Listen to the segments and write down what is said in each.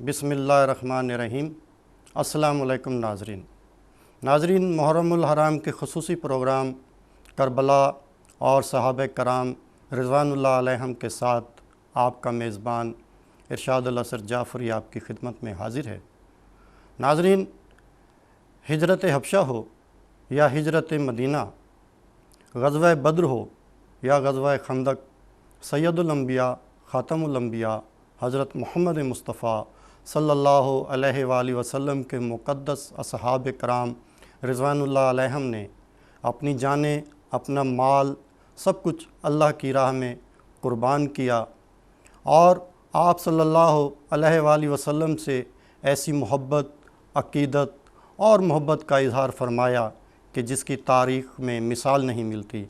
بسم اللہ الرحمن الرحیم۔ السلام علیکم ناظرین، محرم الحرام کے خصوصی پروگرام کربلا اور صحابہ کرام رضوان اللہ علیہم کے ساتھ آپ کا میزبان ارشاد الاسر جعفری آپ کی خدمت میں حاضر ہے۔ ناظرین، ہجرت حبشہ ہو یا ہجرت مدینہ، غزوہ بدر ہو یا غزوہ خندق، سید الانبیاء خاتم الانبیاء حضرت محمد مصطفیٰ صلی اللہ علیہ وآلہ وسلم کے مقدس اصحاب کرام رضوان اللہ علیہم نے اپنی جانیں، اپنا مال، سب کچھ اللہ کی راہ میں قربان کیا، اور آپ صلی اللہ علیہ وآلہ وسلم سے ایسی محبت، عقیدت اور محبت کا اظہار فرمایا کہ جس کی تاریخ میں مثال نہیں ملتی۔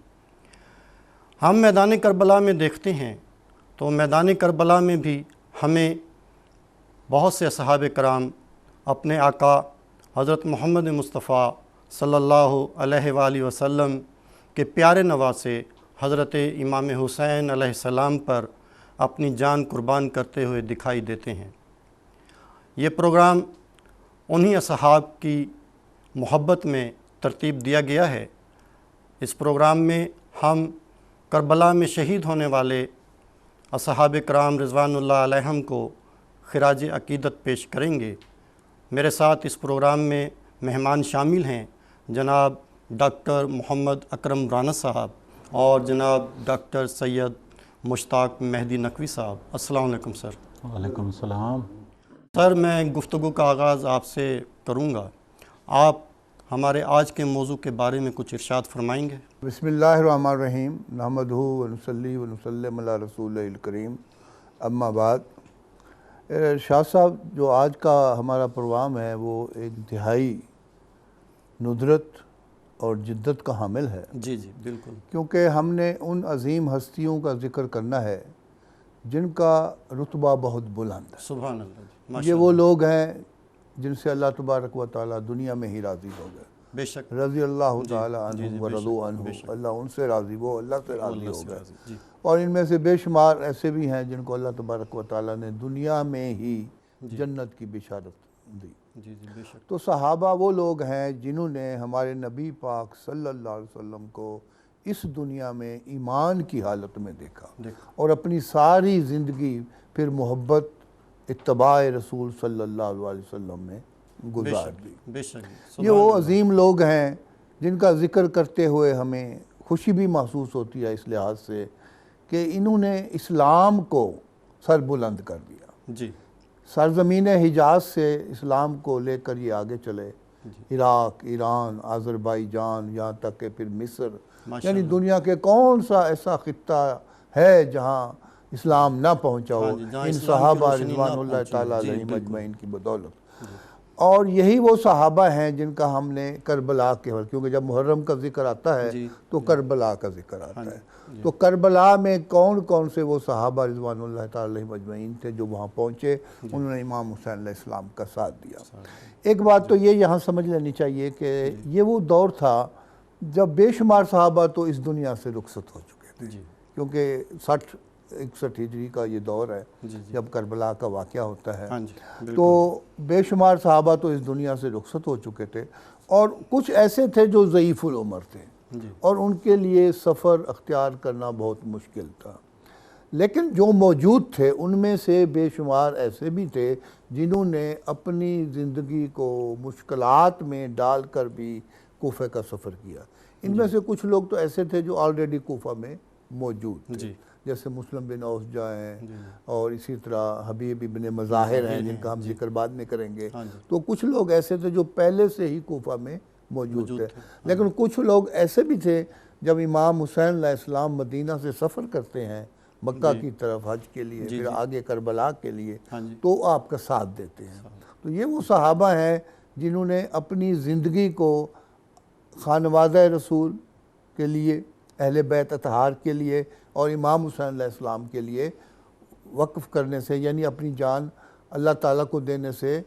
ہم میدان کربلا میں دیکھتے ہیں تو میدان کربلا میں بھی ہمیں بہت سے اصحاب کرام اپنے آقا حضرت محمد مصطفیٰ صلی اللہ علیہ وآلہ وسلم کے پیارے نواسے حضرت امام حسین علیہ السلام پر اپنی جان قربان کرتے ہوئے دکھائی دیتے ہیں۔ یہ پروگرام انہی اصحاب کی محبت میں ترتیب دیا گیا ہے۔ اس پروگرام میں ہم کربلا میں شہید ہونے والے اصحاب کرام رضوان اللہ علیہم کو خراج عقیدت پیش کریں گے۔ میرے ساتھ اس پروگرام میں مہمان شامل ہیں جناب ڈاکٹر محمد اکرم رانا صاحب اور جناب ڈاکٹر سید مشتاق مہدی نقوی صاحب۔ السلام علیکم سر۔ وعلیکم السلام۔ سر، میں گفتگو کا آغاز آپ سے کروں گا۔ آپ ہمارے آج کے موضوع کے بارے میں کچھ ارشاد فرمائیں گے؟ بسم اللہ الرحمن الرحیم، نحمدہ ونصلی ونسلم علی رسول الکریم، اما بعد۔ شاہ صاحب، جو آج کا ہمارا پروگرام ہے وہ ایک انتہائی ندرت اور جدت کا حامل ہے۔ جی بالکل، کیونکہ ہم نے ان عظیم ہستیوں کا ذکر کرنا ہے جن کا رتبہ بہت بلند ہے۔ سبحان اللہ جی، یہ وہ لوگ ہیں جن سے اللہ تبارک و تعالیٰ دنیا میں ہی راضی ہو گئے، بے شک، رضی اللہ تعالیٰ عنہ ورضوا عنہ، اللہ ان سے راضی، وہ اللہ سے راضی ہو گئے۔ اور ان میں سے بے شمار ایسے بھی ہیں جن کو اللہ تبارک و تعالیٰ نے دنیا میں ہی جنت کی بشارت دی۔ جی بے شک۔ تو صحابہ وہ لوگ ہیں جنہوں نے ہمارے نبی پاک صلی اللہ علیہ وسلم کو اس دنیا میں ایمان کی حالت میں دیکھا اور اپنی ساری زندگی پھر محبت اتباع رسول صلی اللہ علیہ وسلم میں گزار دی۔ بے شک، یہ وہ عظیم لوگ ہیں جن کا ذکر کرتے ہوئے ہمیں خوشی بھی محسوس ہوتی ہے اس لحاظ سے کہ انہوں نے اسلام کو سر بلند کر دیا۔ جی، سرزمین حجاز سے اسلام کو لے کر یہ آگے چلے، عراق، ایران، آذربائیجان، یہاں تک کہ پھر مصر، یعنی دنیا کے کون سا ایسا خطہ ہے جہاں اسلام نہ پہنچا ہو ان صحابہ رضوان اللہ تعالیٰ علیہم اجمعین کی بدولت۔ اور یہی وہ صحابہ ہیں جن کا ہم نے کربلا کے وقت، کیونکہ جب محرم کا ذکر آتا ہے تو کربلا کا ذکر آتا ہے، تو کربلا میں کون کون سے وہ صحابہ رضوان اللہ تعالیٰ علیہم اجمعین تھے جو وہاں پہنچے، انہوں نے امام حسین علیہ السلام کا ساتھ دیا۔ ایک بات تو یہ یہاں سمجھ لینی چاہیے کہ یہ وہ دور تھا جب بے شمار صحابہ تو اس دنیا سے رخصت ہو چکے تھے، کیونکہ 61 ہجری کا یہ دور ہے جب کربلا کا واقعہ ہوتا ہے، تو بے شمار صحابہ تو اس دنیا سے رخصت ہو چکے تھے، اور کچھ ایسے تھے جو ضعیف العمر تھے اور ان کے لیے سفر اختیار کرنا بہت مشکل تھا۔ لیکن جو موجود تھے ان میں سے بے شمار ایسے بھی تھے جنہوں نے اپنی زندگی کو مشکلات میں ڈال کر بھی کوفہ کا سفر کیا۔ ان میں سے کچھ لوگ تو ایسے تھے جو آلریڈی کوفہ میں موجود تھے، جیسے مسلم بن اوسجہ ہیں، اور اسی طرح حبیب ابن مظاہر ہیں جن کا ہم ذکر بعد میں کریں گے۔ تو کچھ لوگ ایسے تھے جو پہلے سے ہی کوفہ میں موجود تھے، لیکن کچھ لوگ ایسے بھی تھے جب امام حسین علیہ السلام مدینہ سے سفر کرتے ہیں مکہ کی طرف حج کے لیے، پھر آگے کربلا کے لیے، تو آپ کا ساتھ دیتے ہیں۔ تو یہ وہ صحابہ ہیں جنہوں نے اپنی زندگی کو خانوادہ رسول کے لیے، اہل بیت اطہار کے لیے اور امام حسین علیہ السلام کے لیے وقف کرنے سے، یعنی اپنی جان اللہ تعالیٰ کو دینے سے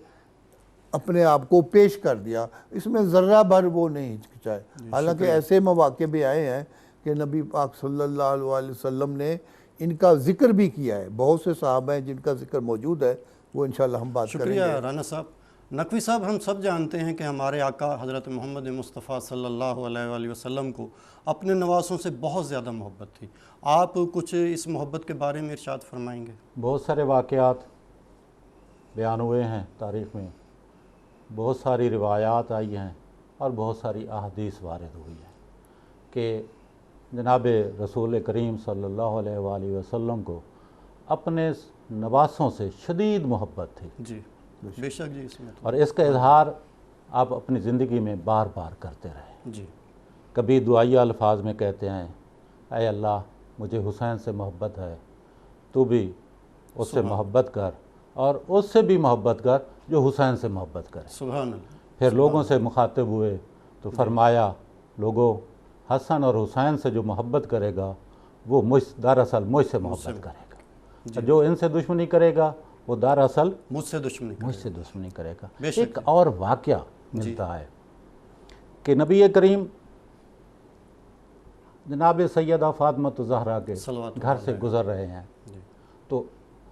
اپنے آپ کو پیش کر دیا۔ اس میں ذرہ بھر وہ نہیں ہچکچائے۔ حالانکہ ایسے مواقع بھی آئے ہیں کہ نبی پاک صلی اللہ علیہ وسلم نے ان کا ذکر بھی کیا ہے، بہت سے صحابہ ہیں جن کا ذکر موجود ہے وہ انشاءاللہ ہم بات کریں گے۔ شکریہ رانا صاحب۔ نقوی صاحب، ہم سب جانتے ہیں کہ ہمارے آقا حضرت محمد مصطفیٰ صلی اللہ علیہ وآلہ وسلم کو اپنے نواسوں سے بہت زیادہ محبت تھی۔ آپ کچھ اس محبت کے بارے میں ارشاد فرمائیں گے؟ بہت سارے واقعات بیان ہوئے ہیں تاریخ میں، بہت ساری روایات آئی ہیں اور بہت ساری احادیث وارد ہوئی ہیں کہ جناب رسول کریم صلی اللہ علیہ وآلہ وسلم کو اپنے نواسوں سے شدید محبت تھی، جی بے شک جی، اس میں تو اور اس کا اظہار آپ اپنی زندگی میں بار بار کرتے رہے۔ جی کبھی دعائیہ الفاظ میں کہتے ہیں، اے اللہ مجھے حسین سے محبت ہے، تو بھی اس سے محبت کر، اور اس سے بھی محبت کر جو حسین سے محبت کرے۔ سبحان اللہ۔ پھر لوگوں سے مخاطب ہوئے تو فرمایا، لوگوں حسن اور حسین سے جو محبت کرے گا وہ دراصل مجھ سے محبت کرے گا، جو ان سے دشمنی کرے گا وہ دراصل مجھ سے دشمنی مجھ سے دشمنی کرے گا۔ بے شک ایک اور واقعہ ملتا ہے کہ نبی کریم جناب سیدہ فاطمہ الزہرا کے صلوات گھر سے گزر رہے ہیں جی تو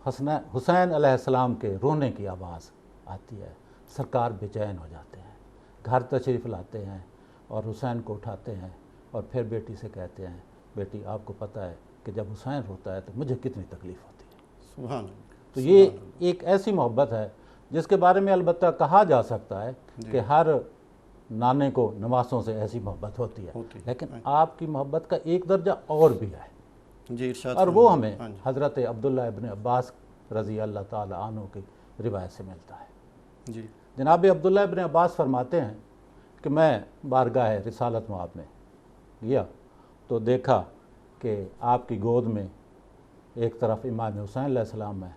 حسین علیہ السلام کے رونے کی آواز آتی ہے، سرکار بے چین ہو جاتے ہیں، گھر تشریف لاتے ہیں اور حسین کو اٹھاتے ہیں اور پھر بیٹی سے کہتے ہیں، بیٹی آپ کو پتہ ہے کہ جب حسین روتا ہے تو مجھے کتنی تکلیف ہوتی ہے۔ سبحان اللہ۔ تو یہ ایک ایسی محبت ہے جس کے بارے میں البتہ کہا جا سکتا ہے کہ ہر نانے کو نواسوں سے ایسی محبت ہوتی ہے، لیکن آپ کی محبت کا ایک درجہ اور بھی ہے، جی ارشاد اور وہ ہمیں حضرت عبداللہ ابن عباس رضی اللہ تعالی عنہ کی روایت سے ملتا ہے۔ جی جناب عبداللہ ابن عباس فرماتے ہیں کہ میں بارگاہ رسالت مآب میں گیا تو دیکھا کہ آپ کی گود میں ایک طرف امام حسین علیہ السلام ہے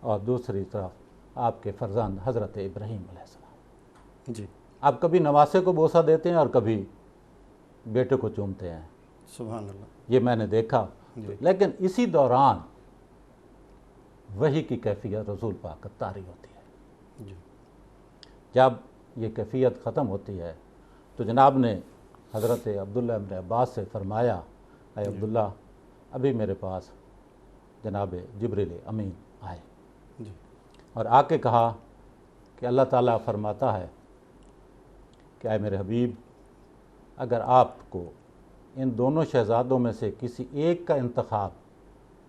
اور دوسری طرف آپ کے فرزند حضرت ابراہیم علیہ السلام۔ جی آپ کبھی نواسے کو بوسہ دیتے ہیں اور کبھی بیٹے کو چومتے ہیں، سبحان اللہ۔ یہ میں نے دیکھا۔ لیکن اسی دوران وحی کی کیفیت رسول پاک کا طاری ہوتی ہے۔ جی جب یہ کیفیت ختم ہوتی ہے تو جناب نے حضرت عبداللہ ابن عباس سے فرمایا، اے عبداللہ ابھی میرے پاس جناب جبریل امین آئے جی اور آ کے کہا کہ اللہ تعالیٰ فرماتا ہے کہ اے میرے حبیب، اگر آپ کو ان دونوں شہزادوں میں سے کسی ایک کا انتخاب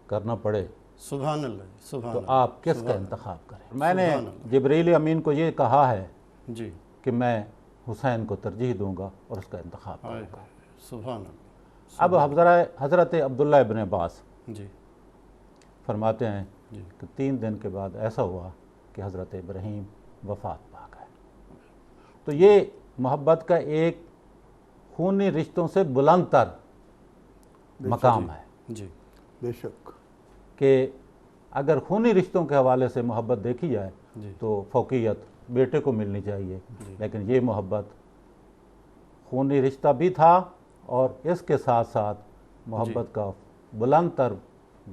کرنا پڑے سبحان اللہ سبحان تو اللہ۔ آپ کس کا انتخاب کریں؟ میں نے جبریل امین کو یہ کہا ہے جی کہ میں حسین کو ترجیح دوں گا اور اس کا انتخاب کروں گا۔ سبحان اللہ۔ اب حضرت عبداللہ ابن عباس جی فرماتے ہیں جی کہ 3 دن کے بعد ایسا ہوا کہ حضرت ابراہیم وفات پا گئے۔ تو یہ محبت کا ایک خونی رشتوں سے بلند تر مقام ہے جی بے شک۔ کہ اگر خونی رشتوں کے حوالے سے محبت دیکھی جائے جی تو فوقیت بیٹے کو ملنی چاہیے، لیکن یہ محبت خونی رشتہ بھی تھا اور اس کے ساتھ ساتھ محبت کا بلند تر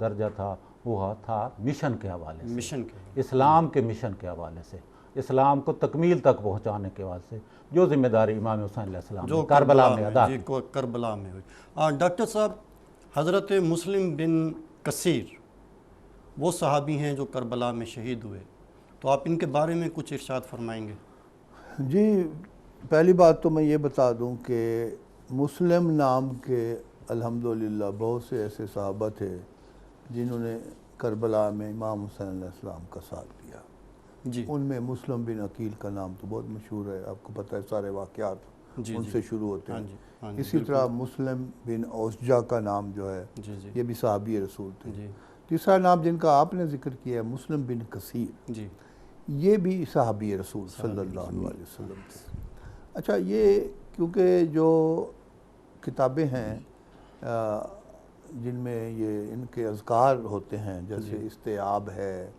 درجہ تھا، وہ تھا مشن کے حوالے سے، مشن کے اسلام کے مشن کے حوالے سے، اسلام کو تکمیل تک پہنچانے کے واسطے جو ذمہ داری امام حسین علیہ السلام جو نے کربلا میں ادا جی کربلا میں ہوئی۔ ڈاکٹر صاحب، حضرت مسلم بن کثیر وہ صحابی ہیں جو کربلا میں شہید ہوئے، تو آپ ان کے بارے میں کچھ ارشاد فرمائیں گے؟ جی پہلی بات تو میں یہ بتا دوں کہ مسلم نام کے الحمدللہ بہت سے ایسے صحابہ تھے جنہوں نے کربلا میں امام حسین علیہ السلام کا ساتھ دیا۔ جی ان میں مسلم بن عقیل کا نام تو بہت مشہور ہے، آپ کو پتہ ہے سارے واقعات جی ان سے شروع ہوتے ہاں ہیں۔ جی ہاں جی اسی طرح مسلم بن اوسجا کا نام جو ہے جی جی یہ بھی صحابی رسول تھے۔ جی تیسرا نام جن کا آپ نے ذکر کیا ہے مسلم بن کثیر، جی یہ بھی صحابی رسول صلی اللہ علیہ وسلم تھے۔ اچھا، یہ کیونکہ جو کتابیں ہیں جن میں یہ ان کے اذکار ہوتے ہیں، جیسے استیاب ہے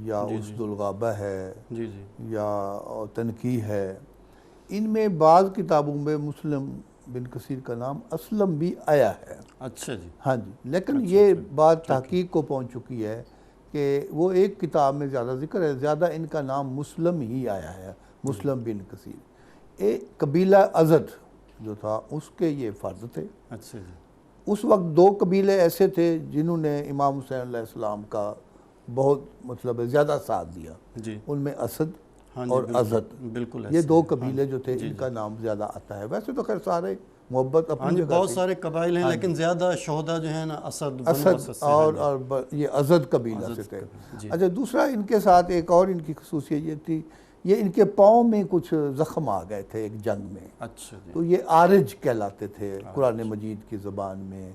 یا اسد الغابہ ہے جی جی یا تنقیح ہے، ان میں بعض کتابوں میں مسلم بن کثیر کا نام اسلم بھی آیا ہے۔ اچھا جی ہاں جی، لیکن یہ بات تحقیق کو پہنچ چکی ہے کہ وہ ایک کتاب میں زیادہ ذکر ہے، زیادہ ان کا نام مسلم ہی آیا ہے، مسلم بن کثیر۔ ایک قبیلہ ازد جو تھا اس کے یہ فرد تھے۔ اچھا جی اس وقت 2 قبیلے ایسے تھے جنہوں نے امام حسین علیہ السلام کا بہت مطلب زیادہ ساتھ دیا. جی ان میں اسد ہاں جی اور بالکل، ازد، بالکل یہ ایسے دو ہیں. قبیلے جو تھے ان کا نام زیادہ آتا ہے. ویسے تو خیر سارے محبت ہاں اپنی جی جگہ بہت تھی. سارے قبائل ہیں لیکن زیادہ شہداء جو ہیں نا اسد بنو اسد اسد سے ہیں. اور یہ ازد قبیلہ سے ازد تھے. قبیلہ، جی. اچھا دوسرا ان کے ساتھ ایک اور ان کی خصوصیت یہ تھی، یہ ان کے پاؤں میں کچھ زخم آ گئے تھے ایک جنگ میں، اچھا جی. تو یہ آرج کہلاتے تھے قرآن مجید کی زبان میں.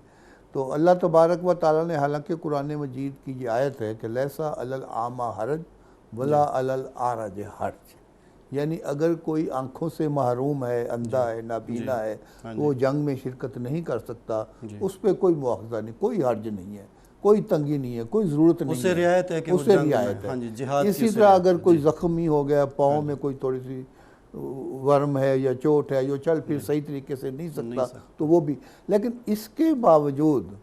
تو اللہ تبارک و تعالیٰ نے، حالانکہ قرآن مجید کی یہ آیت ہے کہ لیسا علی الاعمی حرج ولا علی الاعرج حرج، یعنی اگر کوئی آنکھوں سے محروم ہے، اندھا ہے، نابینا ہے، تو وہ جنگ میں شرکت نہیں کر سکتا، اس پہ کوئی مواخذہ نہیں، کوئی حرج نہیں ہے، کوئی تنگی نہیں ہے، کوئی ضرورت نہیں ہے، اسے رعایت ہے کہ وہ اسے جنگ میں، رعایت ہے. ہاں جی جہاد کی اسی اسے طرح رعایت اگر ہے. کوئی جی. زخمی ہو گیا، پاؤں میں کوئی تھوڑی سی ورم ہے یا چوٹ ہے، جو چل پھر صحیح طریقے سے نہیں سکتا، تو وہ بھی. لیکن اس کے باوجود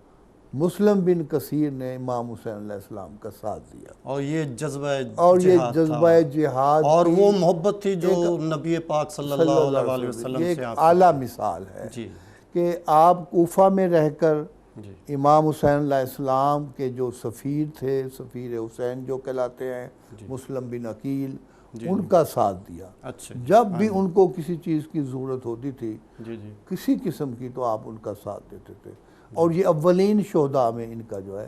مسلم بن کثیر نے امام حسین علیہ السلام کا ساتھ دیا، اور یہ جذبہ اور یہ جہاد جذبہ تھا، جہاد اور کی وہ محبت تھی جو نبی پاک صلی اللہ علیہ وسلم یہ ایک سے آپ اعلیٰ مثال ہے جی کہ آپ کوفہ میں رہ کر جی امام حسین علیہ السلام کے جو سفیر تھے، سفیر حسین جو کہلاتے ہیں، مسلم بن عقیل، ان کا ساتھ دیا. اچھا جب بھی ان کو کسی چیز کی ضرورت ہوتی تھی، جی جی کسی قسم کی، تو آپ ان کا ساتھ دیتے تھے. اور یہ اولین شہداء میں ان کا جو ہے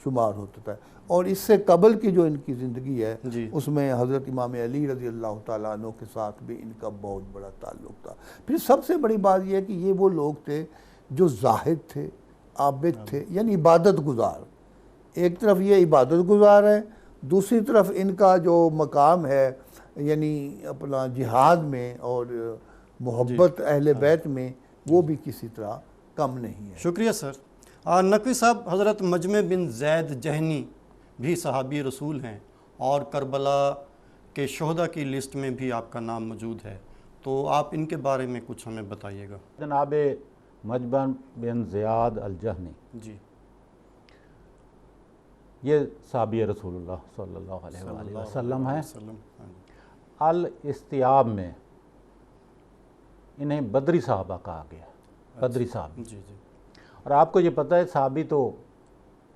شمار ہوتا تھا. اور اس سے قبل کی جو ان کی زندگی ہے، جی اس میں حضرت امام علی رضی اللہ تعالیٰ عنہ کے ساتھ بھی ان کا بہت بڑا تعلق تھا. پھر سب سے بڑی بات یہ ہے کہ یہ وہ لوگ تھے جو زاہد تھے، عابد تھے، یعنی عبادت گزار. ایک طرف یہ عبادت گزار ہے، دوسری طرف ان کا جو مقام ہے یعنی اپنا جہاد میں اور محبت اہل بیت میں، وہ بھی کسی طرح کم نہیں ہے. شکریہ سر. نقوی صاحب، حضرت مجمع بن زید جہنی بھی صحابی رسول ہیں اور کربلا کے شہداء کی لسٹ میں بھی آپ کا نام موجود ہے، تو آپ ان کے بارے میں کچھ ہمیں بتائیے گا. جناب مجمع بن زیاد الجہنی، جی یہ صحابی رسول اللہ صلی اللہ علیہ وآلہ وسلم ہیں. ہاں جی. الاستیاب میں انہیں بدری صحابہ کہا گیا، بدری صحابی. جی جی اور آپ کو یہ پتہ ہے صحابی تو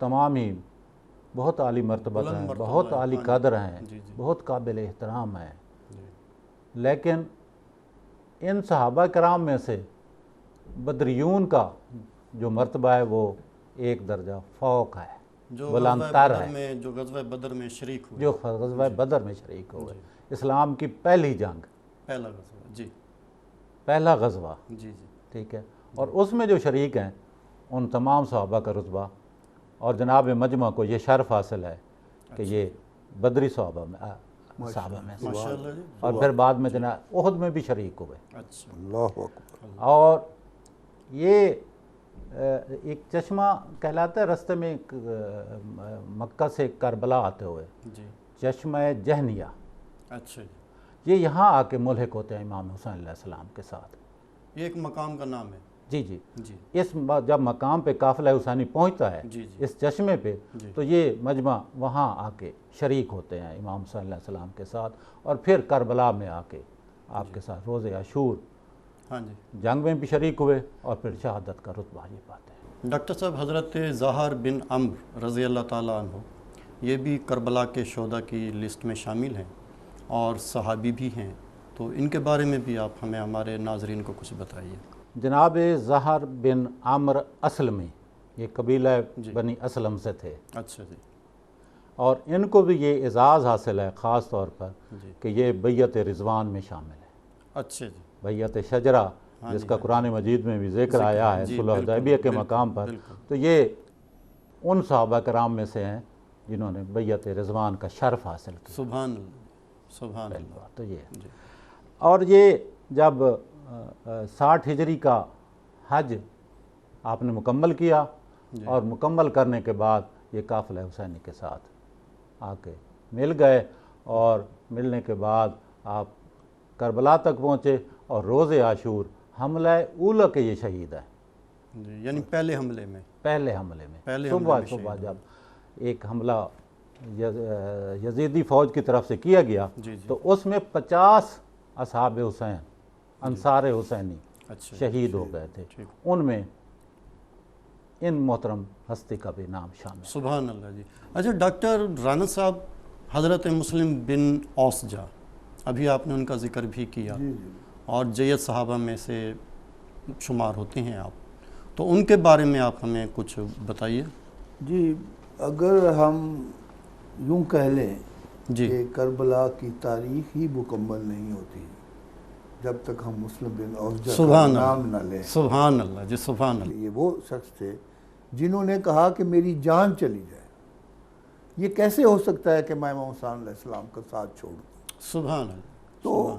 تمام ہی بہت عالی مرتبہ ہیں، بہت عالی قدر ہیں، بہت قابل احترام ہیں. لیکن ان صحابہ کرام میں سے بدریون کا جو مرتبہ ہے وہ ایک درجہ فوق ہے، بلند تر ہے، جو غزوہ بدر میں شریک ہوئے، جو غزوہ بدر میں شریک ہوئے. اسلام کی پہلی جنگ، پہلا غزوہ، جی پہلا غزوہ، جی جی ٹھیک ہے. اور اس میں جو شریک ہیں ان تمام صحابہ کا رتبہ، اور جناب مجمع کو یہ شرف حاصل ہے کہ یہ بدری صحابہ میں سے، ماشاءاللہ جی. اور پھر بعد میں جناب احد میں بھی شریک ہوئے. اچھا اللہ اکبر. اور یہ ایک چشمہ کہلاتا ہے رستے میں مکہ سے کربلا آتے ہوئے، جی چشمہ جہنیہ. اچھا جی. یہ یہاں آ کے ملحق ہوتے ہیں امام حسین علیہ السلام کے ساتھ. یہ ایک مقام کا نام ہے. جی جی. جی اس جب مقام پہ قافلہ حسینی پہنچتا ہے جی جی اس چشمے پہ، تو یہ مجمع وہاں آ کے شریک ہوتے ہیں امام حسین علیہ السلام کے ساتھ، اور پھر کربلا میں آ کے آپ کے ساتھ روز عاشور ہاں جی. جنگ میں بھی شریک ہوئے، اور پھر شہادت کا رتبہ یہ پاتے ہیں. ڈاکٹر صاحب، حضرت زہر بن عمرو رضی اللہ تعالیٰ عنہ یہ بھی کربلا کے شہداء کی لسٹ میں شامل ہیں اور صحابی بھی ہیں، تو ان کے بارے میں بھی آپ ہمیں ہمارے ناظرین کو کچھ بتائیے. جناب زہر بن عمرو اسلمی، یہ قبیلہ بنی اسلم سے تھے. اچھا جی. اور ان کو بھی یہ اعزاز حاصل ہے خاص طور پر جی. کہ یہ بیعت رضوان میں شامل ہے. اچھا جی. بیعت شجرہ جس کا قرآن مجید میں بھی ذکر آیا ہے صلح حدیبیہ کے مقام پر، تو یہ ان صحابہ کرام میں سے ہیں جنہوں نے بیعت رضوان کا شرف حاصل کیا. سبحان اللہ، سبحان اللہ. تو یہ اور یہ جب 60 ہجری کا حج آپ نے مکمل کیا، اور مکمل کرنے کے بعد یہ قافلہ حسینی کے ساتھ آ کے مل گئے، اور ملنے کے بعد آپ کربلا تک پہنچے، اور روز عاشور حملہ اولا کے یہ شہید ہیں. جی، یعنی پہلے حملے میں، پہلے حملے میں صبح جب ایک حملہ یزیدی فوج کی طرف سے کیا گیا، تو اس میں 50 اصحاب حسین انصار حسینی شہید ہو گئے تھے. ان میں ان محترم ہستی کا بھی نام شامل ہے۔ سبحان اللہ جی۔ اچھا ڈاکٹر رانا صاحب، حضرت مسلم بن اوسجا، ابھی آپ نے ان کا ذکر بھی کیا، اور جید صحابہ میں سے شمار ہوتے ہیں آپ، تو ان کے بارے میں آپ ہمیں کچھ بتائیے۔ جی، اگر ہم یوں کہہ لیں جی کہ کربلا کی تاریخ ہی مکمل نہیں ہوتی جب تک ہم مسلم بن اوسجا کا سبحان نام اللہ، نہ لیں۔ سبحان اللہ جی، سبحان اللہ۔ یہ وہ شخص تھے جنہوں نے کہا کہ میری جان چلی جائے، یہ کیسے ہو سکتا ہے کہ میں امام حسین علیہ السلام کا ساتھ چھوڑ دوں؟ سبحان اللہ۔ تو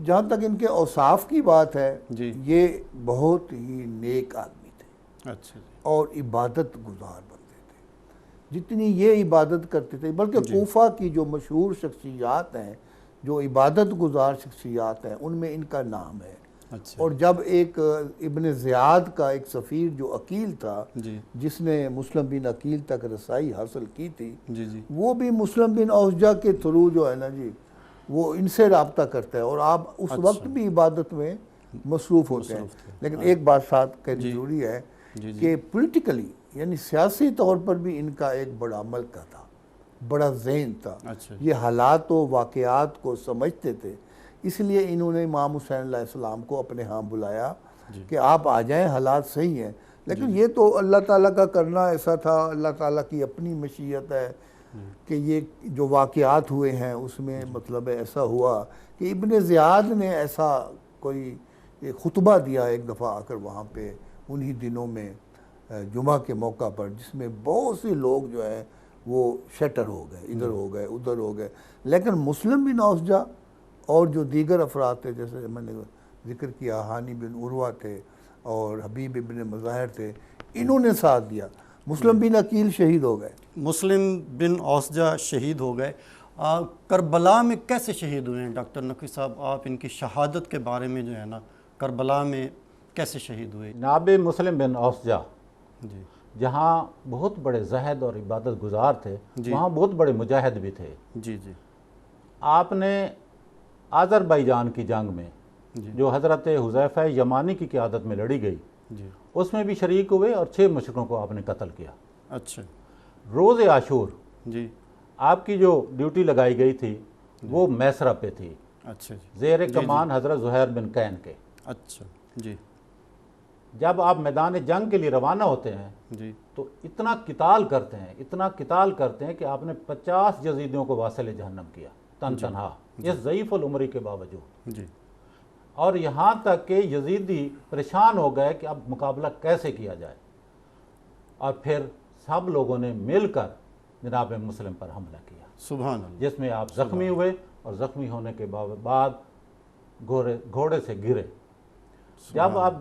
جہاں تک ان کے اوصاف کی بات ہے، جی یہ بہت ہی نیک آدمی تھے اچھا جی، اور عبادت گزار بندے تھے۔ جتنی یہ عبادت کرتے تھے، بلکہ کوفہ کی جو مشہور شخصیات ہیں، جو عبادت گزار شخصیات ہیں، ان میں ان کا نام ہے۔ اچھا اور جب ایک ابن زیاد کا ایک سفیر جو عقیل تھا، جی جس نے مسلم بن عقیل تک رسائی حاصل کی تھی، جی جی وہ بھی مسلم بن اوسجا کے تھرو جو ہے نا جی، وہ ان سے رابطہ کرتا ہے، اور آپ اس وقت بھی عبادت میں مصروف ہوتے ہیں۔ لیکن ایک بات ساتھ کہنی ضروری ہے کہ پولیٹیکلی، یعنی سیاسی طور پر بھی ان کا ایک بڑا ملکہ تھا، بڑا ذہن تھا، اچھا یہ حالات و واقعات کو سمجھتے تھے۔ اس لیے انہوں نے امام حسین علیہ السلام کو اپنے ہاں بلایا کہ آپ آ جائیں، حالات صحیح ہیں۔ لیکن یہ تو اللہ تعالیٰ کا کرنا ایسا تھا، اللہ تعالیٰ کی اپنی مشیت ہے کہ یہ جو واقعات ہوئے ہیں اس میں مطلب ایسا ہوا کہ ابن زیاد نے ایسا کوئی خطبہ دیا ایک دفعہ آ کر وہاں پہ انہی دنوں میں جمعہ کے موقع پر، جس میں بہت سے لوگ جو ہیں وہ شٹر ہو گئے، ادھر ہو گئے ادھر ہو گئے۔ لیکن مسلم بن اوسجا اور جو دیگر افراد تھے، جیسے میں نے ذکر کیا، ہانی بن عروہ تھے اور حبیب ابن مظاہر تھے، انہوں نے ساتھ دیا۔ مسلم بن عقیل شہید ہو گئے۔ مسلم بن اوسجا شہید ہو گئے۔ کربلا میں کیسے شہید ہوئے ہیں ڈاکٹر نقوی صاحب؟ آپ ان کی شہادت کے بارے میں جو ہے نا، کربلا میں کیسے شہید ہوئے؟ جناب مسلم بن اوسجا جی جہاں بہت بڑے زاہد اور عبادت گزار تھے، وہاں بہت بڑے مجاہد بھی تھے۔ جی جی آپ نے آذربائیجان کی جنگ میں جو حضرت حذیفہ یمانی کی قیادت میں لڑی گئی، جی اس میں بھی شریک ہوئے اور 6 مشرکوں کو آپ نے قتل کیا۔ اچھا روز عاشور جی آپ کی جو ڈیوٹی لگائی گئی تھی وہ میسرہ پہ تھی، اچھا جی زیر کمان حضرت زہیر بن قین کے۔ اچھا جی جب آپ میدان جنگ کے لیے روانہ ہوتے ہیں جی تو اتنا قتال کرتے ہیں کہ آپ نے 50 یزیدیوں کو واصل جہنم کیا تنہا، اس ضعیف العمری کے باوجود۔ جی اور یہاں تک کہ یزیدی پریشان ہو گئے کہ اب مقابلہ کیسے کیا جائے، اور پھر سب لوگوں نے مل کر جناب مسلم پر حملہ کیا، سبحان اللہ جس میں آپ زخمی ہوئے، اور زخمی ہونے کے بعد گھوڑے سے گرے۔ جب آپ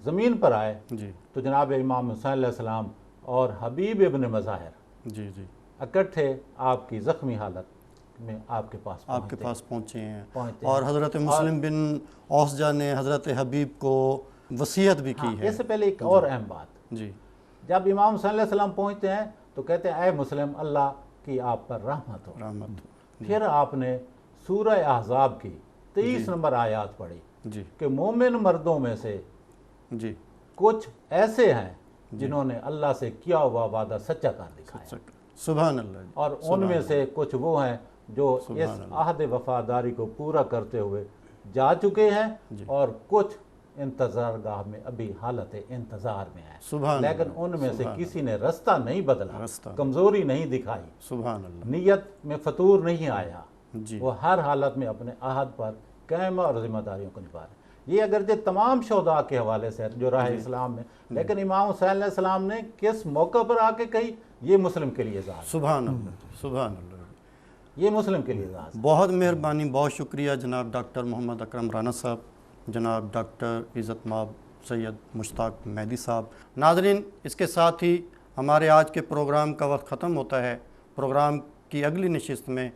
زمین پر آئے جی تو جناب امام حسین علیہ السلام اور حبیب ابن مظاہر جی جی اکٹھے آپ کی زخمی حالت میں آپ کے پاس پہنچے ہیں، پہنچتے اور حضرت مسلم بن اوسجا نے حضرت حبیب کو وصیت بھی کی ہے۔ اس سے پہلے ایک اور اہم بات، جی جب امام حسین علیہ السلام پہنچتے ہیں تو کہتے ہیں اے مسلم، اللہ کی آپ پر رحمت ہو۔ رحمت پھر آپ نے سورہ احزاب کی 23 نمبر آیات پڑھی جی کہ مومن مردوں میں سے جی کچھ ایسے ہیں جنہوں نے اللہ سے کیا ہوا وعدہ سچا کر دکھایا، سبحان اللہ جی، اور ان میں سے کچھ وہ ہیں جو اس عہد وفاداری کو پورا کرتے ہوئے جا چکے ہیں، اور کچھ انتظار گاہ میں ابھی حالت انتظار میں ہیں، سبحان لیکن ان میں سے کسی نے رستہ نہیں بدلا، کمزوری نہیں دکھائی، سبحان اللہ نیت میں فطور نہیں آیا، جی وہ ہر حالت میں اپنے عہد پر قائم اور ذمہ داریوں کو نبھا رہے ہیں۔ یہ اگرچہ تمام شہداء کے حوالے سے جو راہ اسلام میں، لیکن امام حسین علیہ السلام نے کس موقع پر آ کے کہی، یہ مسلم کے لیے اعزاز، سبحان اللہ سبحان اللہ۔ یہ مسلم کے لیے اعزاز۔ بہت مہربانی، بہت شکریہ جناب ڈاکٹر محمد اکرم رانا صاحب، جناب ڈاکٹر عزت مآب سید مشتاق مہدی صاحب۔ ناظرین، اس کے ساتھ ہی ہمارے آج کے پروگرام کا وقت ختم ہوتا ہے۔ پروگرام کی اگلی نشست میں